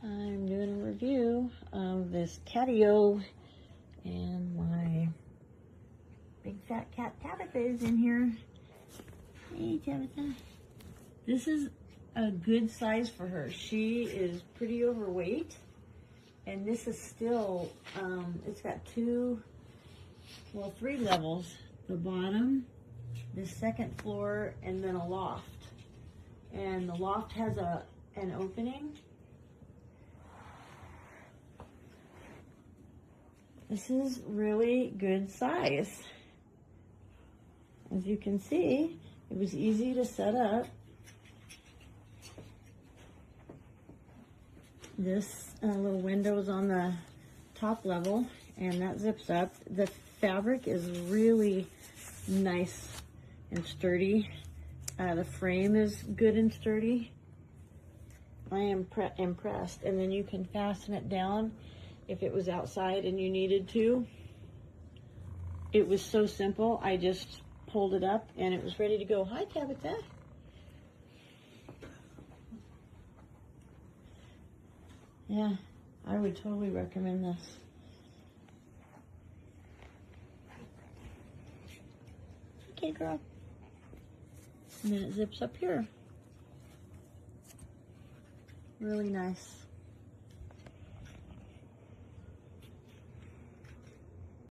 I'm doing a review of this Catio, and my big fat cat Tabitha is in here. Hey Tabitha. This is a good size for her. She is pretty overweight, and this is still, it's got three levels. The bottom, the second floor, and then a loft. And the loft has an opening. This is really good size. As you can see, it was easy to set up. This little window is on the top level, and that zips up. The fabric is really nice and sturdy. The frame is good and sturdy. I am impressed. And then you can fasten it down if it was outside and you needed to. It was so simple. I just pulled it up and it was ready to go. Hi, Tabitha. Yeah, I would totally recommend this. Okay, girl. And then it zips up here. Really nice.